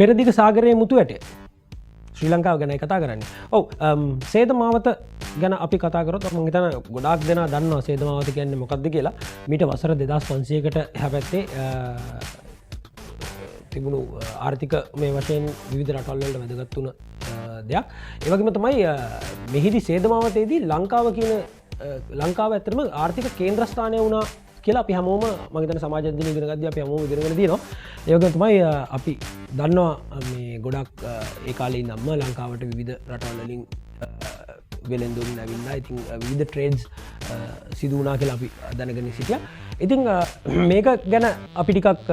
පෙරදිග සාගරයේ මුතු ඇට ශ්‍රී ලංකාව ගැන කතා කරන්නේ. ඔව් සේද මාවත ගැන අපි කතා කරොත් මම හිතන ගොඩාක් දෙනා දන්නවා සේද මාවත කියන්නේ මොකක්ද කියලා. මීට වසර 2500කට එහා පැත්තේ තිබුණු ආර්ථික මේ වශයෙන් විවිධ රටවල් වලට වැදගත් වුණ දෙයක්. ඒ වගේම තමයි මෙහිදී සේද මාවතේදී ලංකාව ඇත්තටම ආර්ථික කේන්ද්‍රස්ථානය වුණා කියලා අපි හැමෝම මම හිතන සමාජ අධ්‍යයන ඉගෙන ගද්දී අපි හැමෝම ඉගෙනගෙන තියෙනවා. ඒ වගේම තමයි අපි දන්නවා මේ ගොඩක් ඒ කාලේ ඉඳන්ම ලංකාවට විවිධ රටවල් වලින් වෙළෙන්දුන් ඇවිල්ලා ඉතින් විවිධ ට්‍රේඩ්ස් සිදු වුණා කියලා අපි දැනගෙන සිටියා. ඉතින් මේක ගැන අපි ටිකක්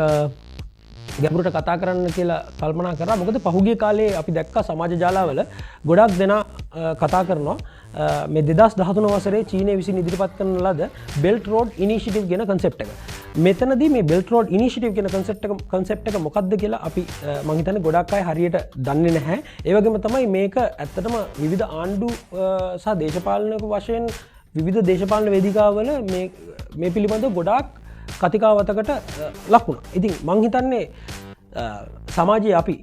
ගැඹුරට කතා කරන්න කියලා කල්පනා කරා. මොකද පහුගිය කාලේ අපි දැක්කා සමාජ ජාලාවල ගොඩක් දෙනා කතා කරනවා මේ 2013 වසරේ චීනය විසින් ඉදිරිපත් කරන ලද බෙල්ට් රෝඩ් ඉනිෂියටිව් ගැන කන්සෙප්ට් එක. මෙතනදී මේ බෙල්ට් රෝඩ් ඉනිෂියටිව් කියන කන්සෙප්ට් එක මොකක්ද කියලා අපි මම හිතන්නේ ගොඩක් අය හරියට දන්නේ නැහැ. ඒ වගේම තමයි මේක ඇත්තටම විවිධ ආණ්ඩු සහ දේශපාලනික වශයෙන් විවිධ දේශපාලන වේදිකාවල මේ පිළිබඳව ගොඩාක් කතිකාවතකට ලක් වුණා. ඉතින් මං හිතන්නේ සමාජයේ අපි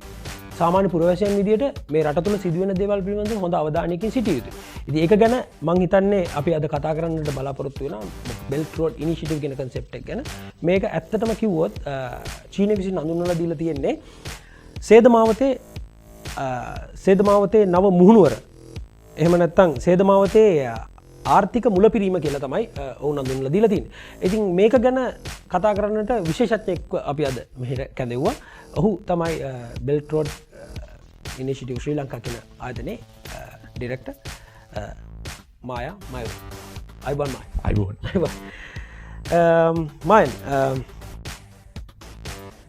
සාමාන්‍ය පුරවැසියන් විදියට මේ රට තුළ සිදුවෙන දේවල් පිළිබඳව හොඳ අවධානයකින් සිටිය යුතුයි. ඉතින් ඒක ගැන මං හිතන්නේ අපි අද කතා කරන්නට බලාපොරොත්තු වෙනවා බෙල්ට් රෝඩ් ඉනිෂියටිව් කියන කන්සෙප්ට් එක ගැන. මේක ඇත්තටම කිව්වොත් චීනය විසින් හඳුන්වලා දීලා තියෙන්නේ සේද මාවතේ නව මුහුණුවර. එහෙම නැත්නම් සේද මාවතේ ආර්ථික මුලපිරීම කියලා තමයි ඔවුන් හඳුන්වලා දීලා තියෙන්නේ. ඉතින් මේක ගැන කතා කරන්නට විශේෂඥයෙක් අපි අද මෙහෙට කැඳෙව්වා. ඔහු තමයි බෙල්ට් රෝඩ් ඉනිෂියටිව් ශ්‍රී ලංකා කියන ආයතනයේ ඩිරෙක්ටර් මායා මයුරන්. මායන්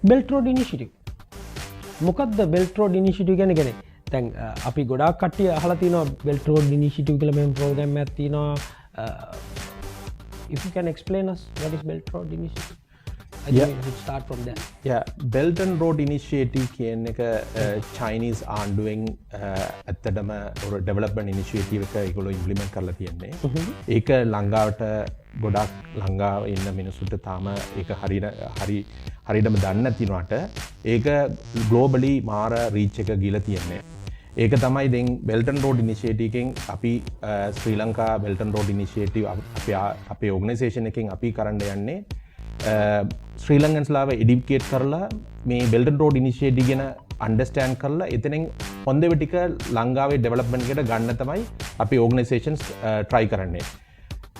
බෙල්ට් රෝඩ් ඉනිෂියටිව් මොකක්ද බෙල්ට් රෝඩ් ඉනිෂියටිව් කියන්නේ? දැන් අපි ගොඩාක් කට්ටිය අහලා තියෙනවා බෙල්ට් රෝඩ් ඉනිෂියටිව් කියලා මේ ප්‍රෝග්‍රෑම් එකක් තියෙනවා. If you can explain us what is Belt Road Initiative? I think we should start from there. Yeah, Belt and Road Initiative කියන එක Chinese ආණ්ඩුවෙන් ඇත්තටම ஒரு development initiative එක ඒගොල්ලෝ implement කරලා තියෙන්නේ. ඒක ලංකාවට ගොඩක් ලංකාවේ ඉන්න මිනිස්සුන්ට තාම ඒක හරියටම දන්නේ නැති වුණාට ඒක globally මාර reach එක ගිහලා තියෙන්නේ. ඒක තමයි දැන් Belt and Road Initiative එකෙන් අපි ශ්‍රී Lanka Belt and Road Initiative අපේ organisation එකෙන් අපි කරන්න යන්නේ ශ්‍රී ලංකන්ස්ලාව educate කරලා මේ Belt and Road Initiative ගැන understand කරලා එතනින් හොඳ ටික ලංකාවේ development එකට ගන්න තමයි අපි organizations try කරන්නේ.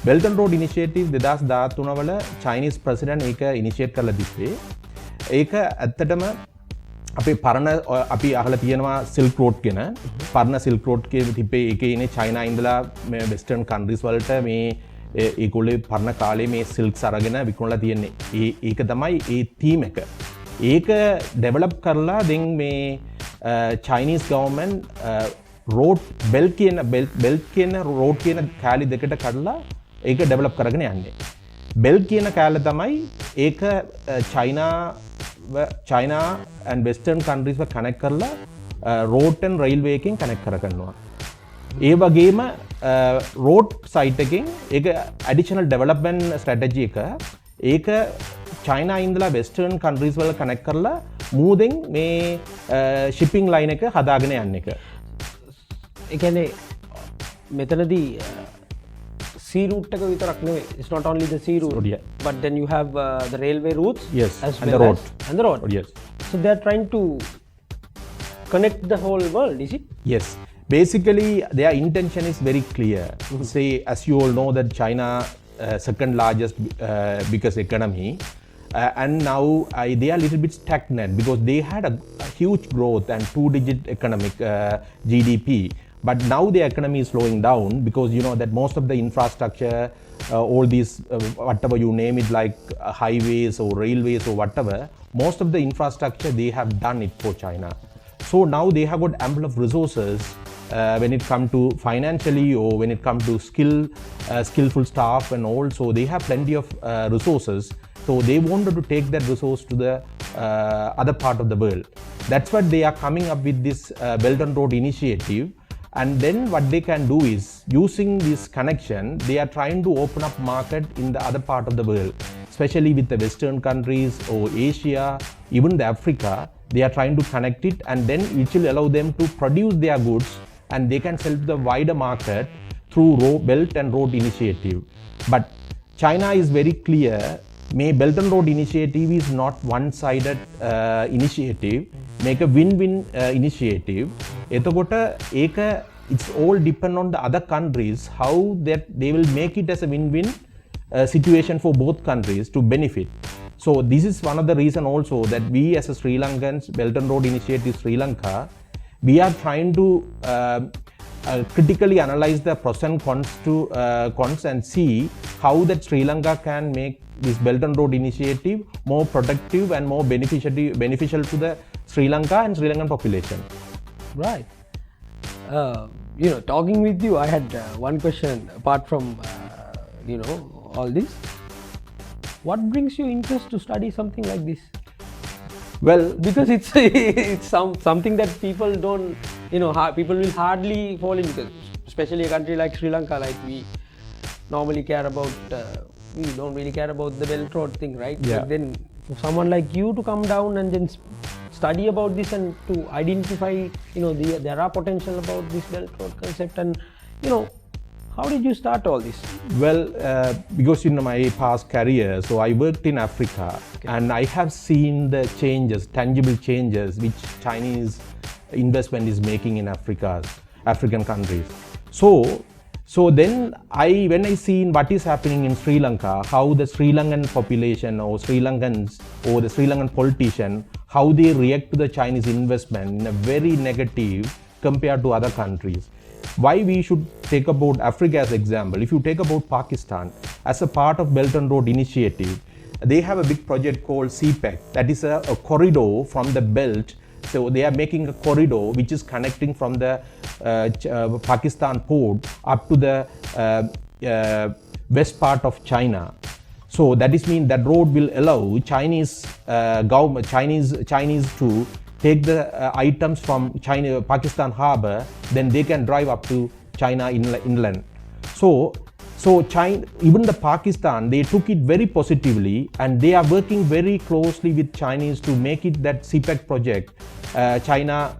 Belt and Road Initiative 2013 වල Chinese president ඒක initiate කරලා තිබ්බේ. ඒක ඇත්තටම අපි අහලා තියෙනවා සිල්ක් රෝඩ් ගැන. පරණ සිල්ක් රෝඩ් එකේ තිබ්බේ ඒකේ ඉන්නේ චයිනා ඉඳලා මේ වෙස්ටර්න් කන්ට්‍රීස් වලට මේ ඒගොල්ලෝ පරණ කාලේ මේ සිල්ක්ස් අරගෙන විකුණලා තියෙන්නේ. ඒක තමයි ඒ තීම් එක. ඒක ඩෙවලොප් කරලා දැන් මේ Chinese government road belt කියන road කියන කෑලි දෙකට කඩලා ඒක ඩෙවලොප් කරගෙන යන්නේ. belt කියන කෑල්ල තමයි ඒක China and western countries were connect කරලා road and railway එකෙන් connect කරගන්නවා. ඒ වගේම road site එකෙන් ඒක additional development strategy එක ඒක China ඉඳලා western countries වල connect කරලා මූදෙන් මේ shipping line එක හදාගෙන යන එක. ඒ කියන්නේ මෙතනදී sea route එක විතරක් නෙවෙයි. It's not only the sea route, but then you have the railway routes as and well and the road. Yes. So they are trying to connect the whole world, is it? Yes. Basically, their intention is very clear. Say, as you all know, that China second largest biggest economy, and now they are a little bit stagnant because they had a huge growth and two-digit economic GDP. But now the economy is slowing down because you know that most of the infrastructure, all these whatever you name it, like highways or railways or whatever, most of the infrastructure they have done it for China. So now they have got ample of resources when it comes to financially or when it comes to skillful staff and all. So they have plenty of resources. So they wanted to take that resource to the other part of the world. That's what they are coming up with this Belt and Road Initiative. And then what they can do is, using this connection, they are trying to open up market in the other part of the world, especially with the Western countries or Asia, even the Africa. they are trying to connect it, and then it will allow them to produce their goods and they can sell to the wider market through Belt and Road Initiative. But China is very clear, Belt and Road Initiative is not one-sided initiative, make a win-win initiative. It's all depend on the other countries, how that they will make it as a win-win situation for both countries to benefit. So this is one of the reason also that we as a Sri Lankans, Belt and Road Initiative Sri Lanka, we are trying to critically analyze the pros and cons and see how that Sri Lanka can make this Belt and Road Initiative more productive and more beneficial to the Sri Lanka and Sri Lankan population. Right. Talking with you, I had one question apart from all this. What brings you interest to study something like this? Well, because it's something that people don't, people will hardly fall in, because especially a country like Sri Lanka, like we normally care about, we don't really care about the Belt Road thing, right? Yeah. But then for someone like you to come down and then study about this and to identify, there are potential about this Belt Road concept, and how did you start all this? Well, because in my past career, so I worked in Africa, and I have seen the changes, tangible changes which Chinese investment is making in African countries. So then when I seen what is happening in Sri Lanka, how the Sri Lankan population or Sri Lankans or the Sri Lankan politician, how they react to the Chinese investment in a very negative compared to other countries. Why we should take about Africa as example? If you take about Pakistan, as a part of Belt and Road Initiative, they have a big project called CPEC, that is a corridor from the belt. So they are making a corridor which is connecting from the Pakistan port up to the west part of China. So that is mean that road will allow Chinese government, Chinese to take the items from Pakistan harbor, then they can drive up to China inland. So China, even the Pakistan, they took it very positively, and they are working very closely with Chinese to make it that CPEC project, China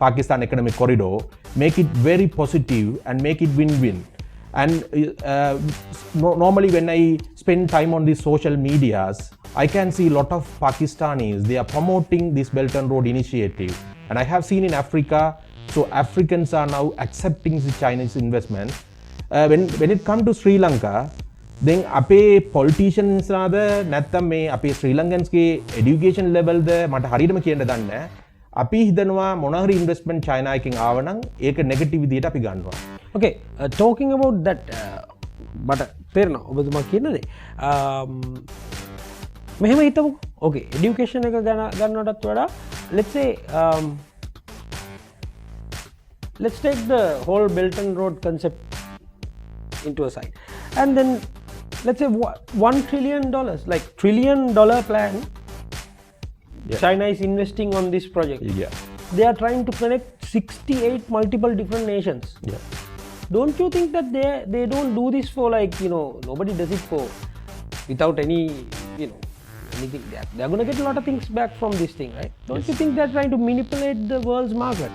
Pakistan Economic Corridor, make it very positive and make it win-win. And normally when I spend time on these social medias, I can see a lot of Pakistanis, they are promoting this Belt and Road Initiative. And I have seen in Africa, so Africans are now accepting the Chinese investment. When it comes to Sri Lanka, then අපේ politicians නාද නැත්තම් මේ අපේ Sri Lankans ගේ education level ද මට හරියටම කියන්න දන්නේ නැහැ. අපි හිතනවා මොන හරි investment China එකෙන් ආව නම් ඒක negative විදියට අපි ගන්නවා. Okay, talking about that, මට තේරෙනවා ඔබතුමා කියන දේ. මෙහෙම හිතමු. Okay, education එක ගන්නටත් වඩා let's say let's take the whole Belt and Road concept into a side, and then let's say $1 trillion, like $1 trillion plan, yeah. China is investing on this project. Yeah. They are trying to connect 68 multiple different nations. Yeah. Don't you think that they don't do this for nobody does it for without any anything? They're going to get a lot of things back from this thing, right? Don't Yes. you think they're trying to manipulate the world's market?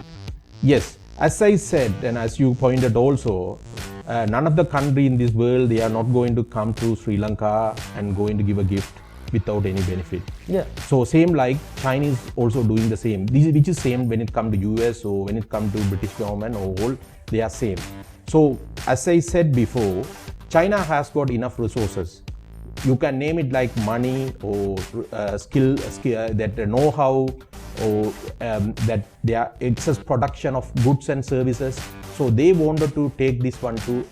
Yes, as I said, and as you pointed also, none of the country in this world, they are not going to come to Sri Lanka and going to give a gift without any benefit. Yeah. So same like Chinese also doing the same. Which is same when it come to US or when it come to British government or all, they are same. So as I said before, China has got enough resources. You can name it like money or skill that know-how, or that their excess production of goods and services. So they wanted to take this one to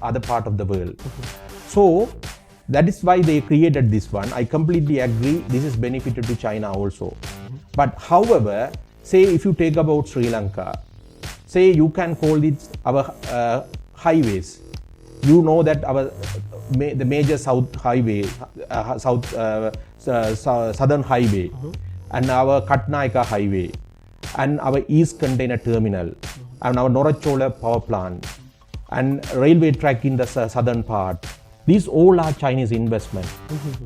other part of the world. Mm-hmm. So that is why they created this one. I completely agree. This is benefited to China also. Mm-hmm. But however, say if you take about Sri Lanka, say you can call it our highways. You know that the major south highway, southern highway, mm-hmm. and our Katnaika highway, and our east container terminal, mm-hmm. and our Norachola power plant, and railway track in the southern part. These all are Chinese investment. Mm-hmm.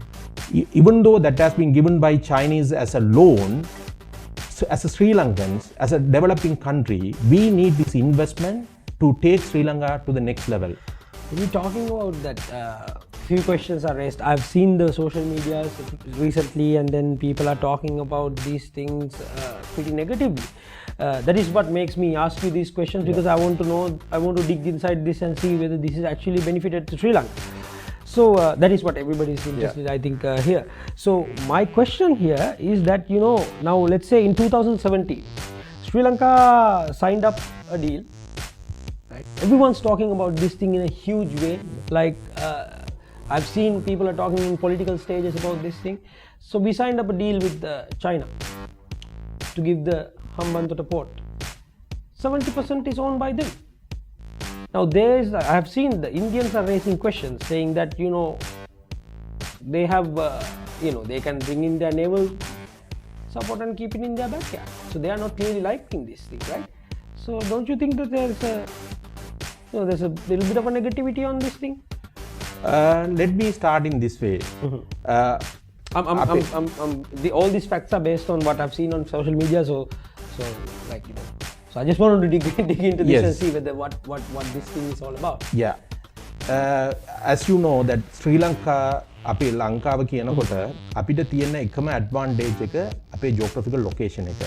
even though that has been given by Chinese as a loan, so as a Sri Lankans, as a developing country, we need this investment to take Sri Lanka to the next level. When you're talking about that, few questions are raised. I've seen the social media recently, and then people are talking about these things pretty negatively. That is what makes me ask you these questions, because I want to know, I want to dig inside this and see whether this is actually benefited to Sri Lanka. So that is what everybody is interested, I think, here. So my question here is that, you know, now let's say in 2017, Sri Lanka signed up a deal. Right? Everyone's talking about this thing in a huge way. Like I've seen people are talking in political stages about this thing. So we signed up a deal with China to give the Hambantota port. 70% is owned by them. Now I have seen the Indians are raising questions saying that, you know, they have, you know, they can bring in their naval support and keep it in their backyard. So they are not really liking this thing, right? So don't you think that there's a little bit of a negativity on this thing? Let me start in this way. All these facts are based on what I've seen on social media. So like, you know. So I just wanted to dig into this and see whether what this thing is all about. Yeah. As you know that Sri Lanka, අපේ ලංකාව කියනකොට අපිට තියෙන එකම advantage එක අපේ ජියෝග්‍රැෆිකල් location එක.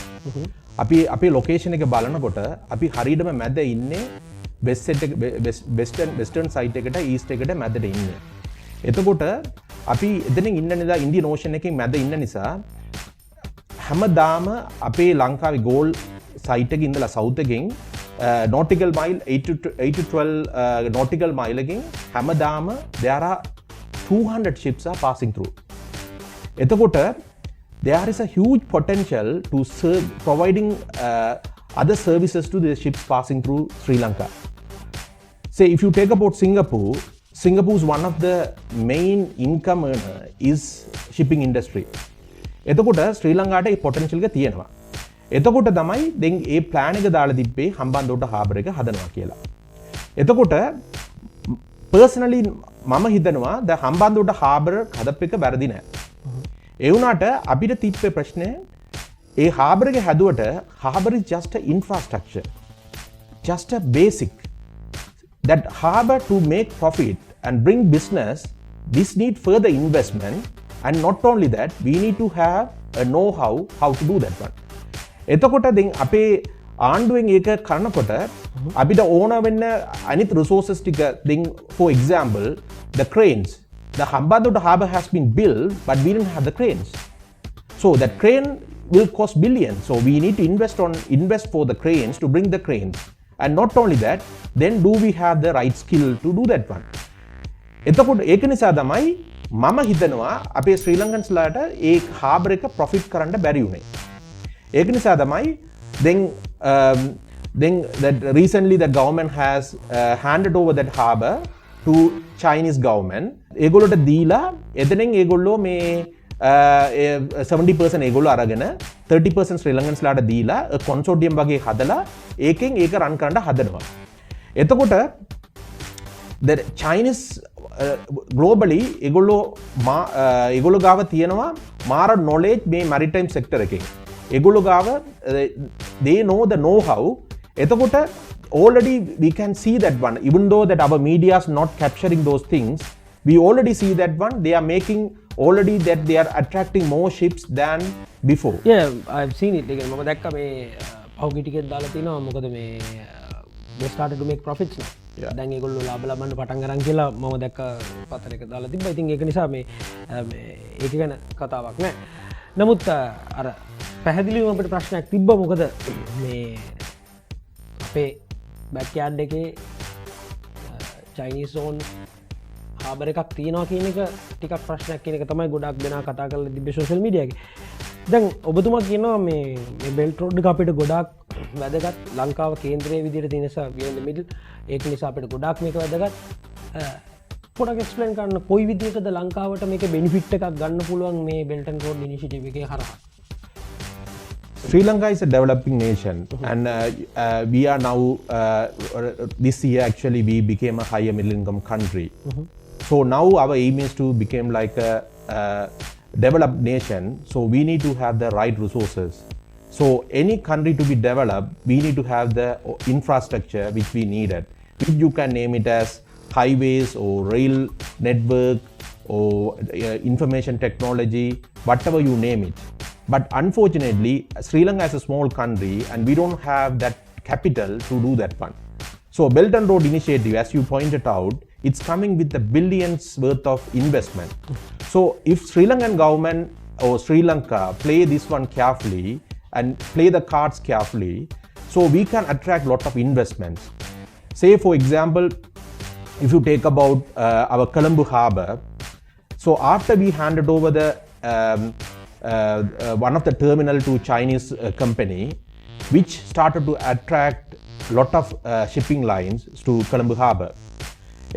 අපි අපේ ලොකේෂන් එක බලනකොට අපි හරියටම මැද ඉන්නේ වෙස්ටර්න් සයිඩ් එකට ඊස්ට් එකට මැදට ඉන්නේ. එතකොට අපි එතනින් ඉන්න නිසා ඉන්දියන් ඕෂන් එකෙන් මැද ඉන්න නිසා හැමදාම අපේ ලංකාවේ ගෝල් සයිට් එකේ ඉඳලා සවුත් එකෙන් nautical mile 8 to 12 nautical mile එකෙන් හැමදාම there are 200 ships are passing through. එතකොට there is a huge potential to serve providing other services to the ships passing through Sri Lanka. Say if you take about Singapore is one of the main income earner is shipping industry. එතකොට ශ්‍රී ලංකාවට ඒ potential එක තියෙනවා. එතකොට තමයි දැන් ඒ plan එක දාලා තිබ්බේ හම්බන්තොට harbour එක හදනවා කියලා. එතකොට personally මම හිතනවා ද හම්බන්තොට harbour හදපු එක වැරදි නෑ. ඒ වුණාට අපිට තිබ්බේ ප්‍රශ්නේ ඒ harbour එක හැදුවට harbour is just a infrastructure. Just a basic. That harbour to make profit and bring business, this need further investment, and not only that, we need to have a know-how how to do that one. එතකොට දැන් අපේ ආණ්ඩුවෙන් ඒක කරනකොට අපිට ඕන වෙන්න අනිත් resources ටික දැන් for example the cranes. The Hambantota harbour has been built but we didn't have the cranes. So that crane will cost billions. So we need to invest for the cranes to bring the cranes. And not only that, then do we have the right skill to do that one? එතකොට ඒක නිසා තමයි මම හිතනවා අපේ ශ්‍රී ලංකන්ස්ලාට ඒ harbour එක profit කරන්න බැරි වුණේ. ඒක නිසා තමයි then that recently the government has handed over that harbour to Chinese government. ඒගොල්ලෝට දීලා එතනින් ඒගොල්ලෝ මේ 70% ඒගොල්ලෝ අරගෙන 30% ශ්‍රී ලංකන්ස්ලාට දීලා consortium වගේ හදලා ඒකෙන් ඒක run කරන්න හදනවා. එතකොට the Chinese globally ඒගොල්ලෝ ගාව තියෙනවා මාර knowledge මේ maritime sector එකේ. ඒගොල්ලෝ ගාව they know the know-how. එතකොට already we can see that one, even though that our media is not capturing those things, we already see that one, they are making already that they are attracting more ships than before. Yeah, I've seen it. මම දැක්ක මේ පහුගිය ටිකෙත් දාලා තිනවා. මොකද මේ they started to make profits now. දැන් ඒගොල්ලෝ ලාභ ලබන්න පටන් ගන්න කියලා මම දැක්ක පතරයක දාලා තිබ්බා. ඉතින් ඒක නිසා මේ ඒක ගැන කතාවක් නෑ. නමුත් අර පැහැදිලිවම අපිට ප්‍රශ්නයක් තිබ්බා. මොකද මේ අපේ බැක්යාඩ් එකේ චයිනීස් ඕන් harbour එකක් තියෙනවා කියන එක ටිකක් ප්‍රශ්නයක් කියන එක තමයි ගොඩක් දෙනා කතා කරලා තිබ්බේ සෝෂල් මීඩියා එකේ. දැන් ඔබතුමා කියනවා මේ බෙල්ට් රෝඩ් එක අපිට ගොඩක් වැදගත් ලංකාව කේන්ද්‍රයේ විදිහට තියෙන නිසා we in the middle. ඒක නිසා අපිට ගොඩක් මේක වැදගත්. පොඩක් එක්ස්ප්ලেইন කරන්න කොයි විදිහටද ලංකාවට මේක බෙනිෆිට් එකක් ගන්න පුළුවන් මේ බෙල්ට් ඇන්ඩ් රෝඩ් ඉනිෂියටිව් එකේ හරහා? Sri Lanka is a developing nation, and we are now this year actually we became a higher middle income country. So now our aim is to become like a developed nation. So we need to have the right resources. So any country to be developed, we need to have the infrastructure which we needed. If you can name it as highways or rail network or information technology, whatever you name it. But unfortunately, Sri Lanka is a small country and we don't have that capital to do that one. So Belt and Road Initiative, as you pointed out, it's coming with the billions worth of investment. So if Sri Lankan government or Sri Lanka play this one carefully and play the cards carefully, so we can attract lot of investments. Say for example, if you take about our Colombo Harbour, so after we handed over the one of the terminal to Chinese company, which started to attract lot of shipping lines to Colombo Harbour.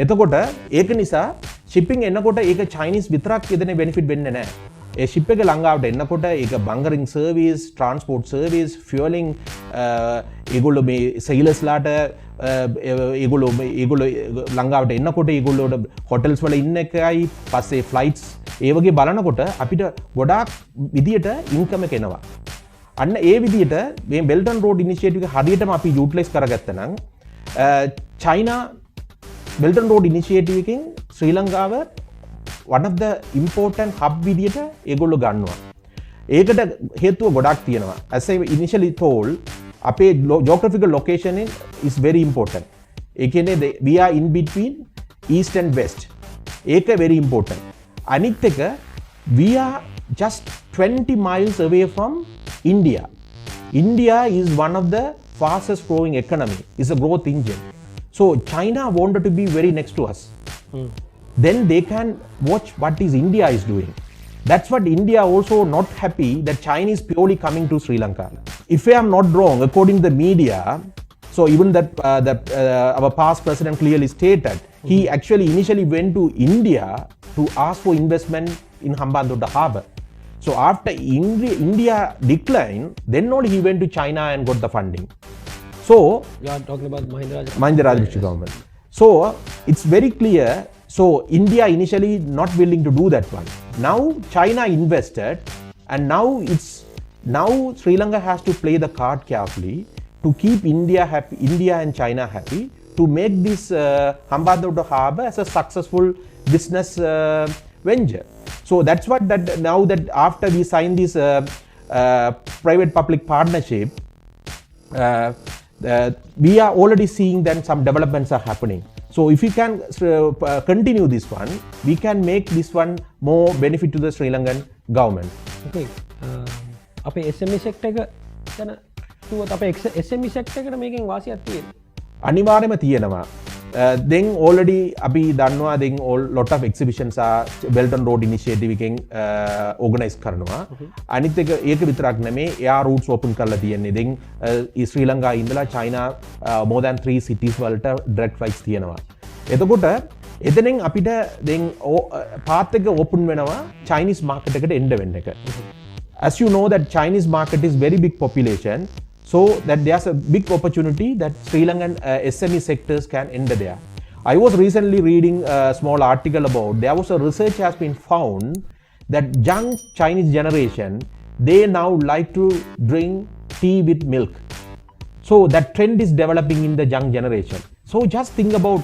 එතකොට ඒක නිසා shipping එනකොට ඒක Chinese විතරක් එදෙන benefit වෙන්නේ නැහැ. ඒ ship එක ලංකාවට එනකොට ඒක bunkering service, transport service, fueling ඒගොල්ලෝ මේ sailors ලාට ඒගොල්ලෝ ලංකාවට එනකොට ඒගොල්ලෝට hotels වල ඉන්න එකයි පස්සේ flights ඒ වගේ බලනකොට අපිට ගොඩාක් විදියට income එක එනවා. අන්න ඒ විදියට මේ Belt and Road Initiative එක හරියටම අපි utilize කරගත්තා නම් China Belt and Road Initiative එකෙන් ශ්‍රී ලංකාව one of the important hub විදියට ඒගොල්ලෝ ගන්නවා. ඒකට හේතුව ගොඩක් තියෙනවා. As I initially told, අපේ geographical location is very important. ඒ කියන්නේ we are in between east and west. ඒක very important. අනිත් එක we are just 20 miles away from India. India is one of the fastest growing economy. It's a growth engine. So China wanted to be very next to us. Then they can watch what is India is doing. That's what India also not happy that China is purely coming to Sri Lanka. If I am not wrong, according to the media, so even that our past president clearly stated, he actually initially went to India to ask for investment in Hambantota Harbour. So after India declined, then only he went to China and got the funding. So you are talking about Mahinda Rajapaksa government. So it's very clear. So India initially not willing to do that one. Now China invested, and now Sri Lanka has to play the card carefully to keep India happy, India and China happy, to make this Hambantota Harbour as a successful business venture. So that's what now that after we sign this private-public partnership, we are already seeing that some developments are happening. So if we can continue this one, we can make this one more benefit to the Sri Lankan government. Okay. අපේ SME sector එක ගැන කිව්වොත් අපේ SME sector එකට මේකෙන් වාසියක් තියෙනවා. අනිවාර්යයෙන්ම තියෙනවා. Then already අපි දන්නවා then lot of exhibitions are Belt and Road Initiative එකෙන් organize කරනවා. අනිත් එක ඒක විතරක් නෙමේ air routes open කරලා තියෙන්නේ. then ශ්‍රී ලංකාවේ ඉඳලා China more than 3 cities වලට direct flights තියෙනවා. එතකොට එතනින් අපිට then path එක open වෙනවා Chinese market එකට එන්න වෙන්න එක. As you know that Chinese market is very big population. So that there's a big opportunity that Sri Lankan SME sectors can enter there. I was recently reading a small article about, there was a research has been found that young Chinese generation, they now like to drink tea with milk. So that trend is developing in the young generation. So just think about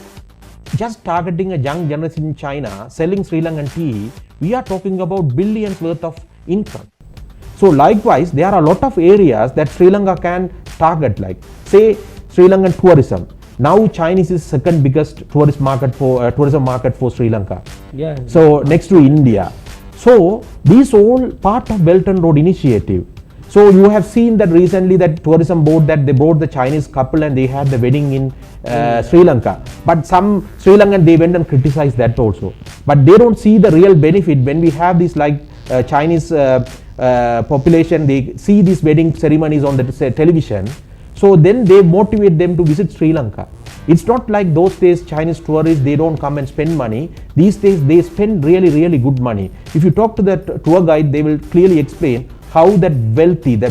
just targeting a young generation in China, selling Sri Lankan tea, we are talking about billions worth of income. So likewise, there are a lot of areas that Sri Lanka can target, like say Sri Lankan tourism. Now Chinese is second biggest tourism market for Sri Lanka. Yeah. So next to India. So these all part of Belt and Road Initiative. So you have seen that recently that tourism board that they brought the Chinese couple and they had the wedding in Sri Lanka. But some Sri Lankan they went and criticized that also. But they don't see the real benefit when we have this like Chinese population, they see these wedding ceremonies on the television. So then they motivate them to visit Sri Lanka. It's not like those days Chinese tourists, they don't come and spend money. These days they spend really good money. If you talk to the tour guide, they will clearly explain how that wealthy, the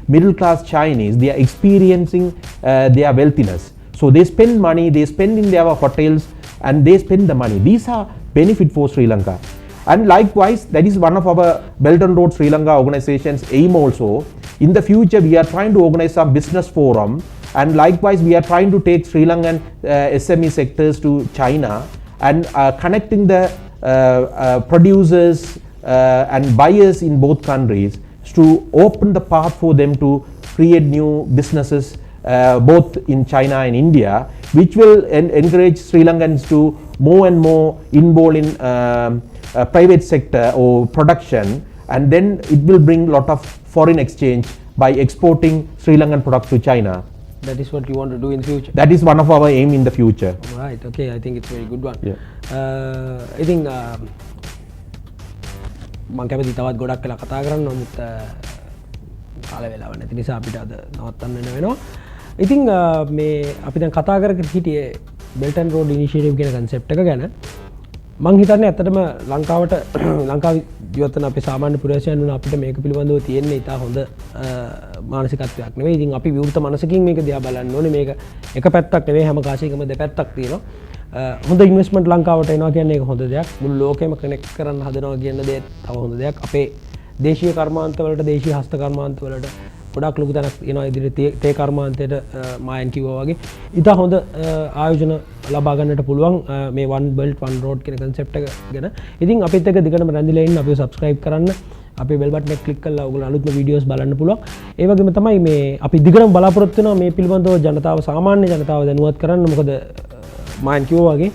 middle class Chinese, they are experiencing their wealthiness. So they spend money, they spend in their hotels, and they spend the money. These are benefit for Sri Lanka. And likewise, that is one of our Belt and Road Sri Lanka organization's aim also. In the future, we are trying to organize some business forum, and likewise, we are trying to take Sri Lankan SME sectors to China and connecting the producers and buyers in both countries to open the path for them to create new businesses both in China and India, which will encourage Sri Lankans to more and more involve in private sector or production, and then it will bring lot of foreign exchange by exporting Sri Lankan products to China. That is what you want to do in the future? That is one of our aim in the future. Right, okay, I think it's a very good one. Yeah. I think මං කැමති තවත් ගොඩක් කලා කතා කරන්න, නමුත් කාල වෙලාව නැති නිසා අපිට අද නවත්තන්න වෙනවා. ඉතින් මේ අපි දැන් කතා කර හිටියේ Belt and Road Initiative කියන concept එක ගැන. මං හිතන්නේ ඇත්තටම ලංකාවට ලංකාවේ ජීවත් වෙන අපේ සාමාන්‍ය පුරවැසියන් වුණ අපිට මේක පිළිබඳව තියෙන්නේ ඉතා හොඳ මානසිකත්වයක් නෙවෙයි. ඉතින් අපි විවෘත මනසකින් මේක දිහා බලන්න ඕනේ. මේක එක පැත්තක් නෙවෙයි, හැම කාසියකම දෙපැත්තක් තියෙනවා. හොඳ ඉන්වෙස්ට්මන්ට් ලංකාවට එනවා කියන්නේ ඒක හොඳ දෙයක්. මුළු ලෝකෙම කනෙක්ට් කරන්න හදනවා කියන දේ තව හොඳ දෙයක්. අපේ දේශීය කර්මාන්තවලට, දේශීය හස්ත කර්මාන්තවලට ගොඩක් ලොකු තැනක් එනවා ඉදිරියේ. තේ කර්මාන්තයට මායන් කිව්වා වගේ ඉතා හොඳ ආයෝජන ලබා ගන්නට පුළුවන් මේ One Belt One Road කියන concept එක ගැන. ඉතින් අපිත් එක්ක දිගටම රැඳිලා ඉන්න, අපිව subscribe කරන්න, අපේ bell button එක click කරලා ඔයගොල්ලෝ අලුත්ම videos බලන්න පුළුවන්. ඒ වගේම තමයි මේ අපි දිගටම බලාපොරොත්තු වෙනවා මේ පිළිබඳව ජනතාව, සාමාන්‍ය ජනතාව දැනුවත් කරන්න. මොකද මායන් කිව්වා වගේ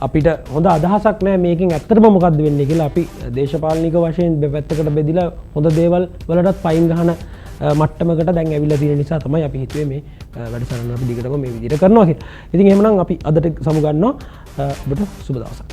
අපිට හොඳ අදහසක් නැහැ මේකෙන් ඇත්තටම මොකද්ද වෙන්නේ කියලා. අපි දේශපාලනික වශයෙන් දෙපැත්තකට බෙදිලා හොඳ දේවල් වලටත් පයින් ගහන මට්ටමකට දැන් ඇවිල්ලා තියෙන නිසා තමයි අපි හිතුවේ මේ වැඩසටහන අපි දිගටම මේ විදිහට කරනවා කියලා. ඉතින් එහෙමනම් අපි අදට සමු ගන්නවා. ඔබට සුබ දවසක්.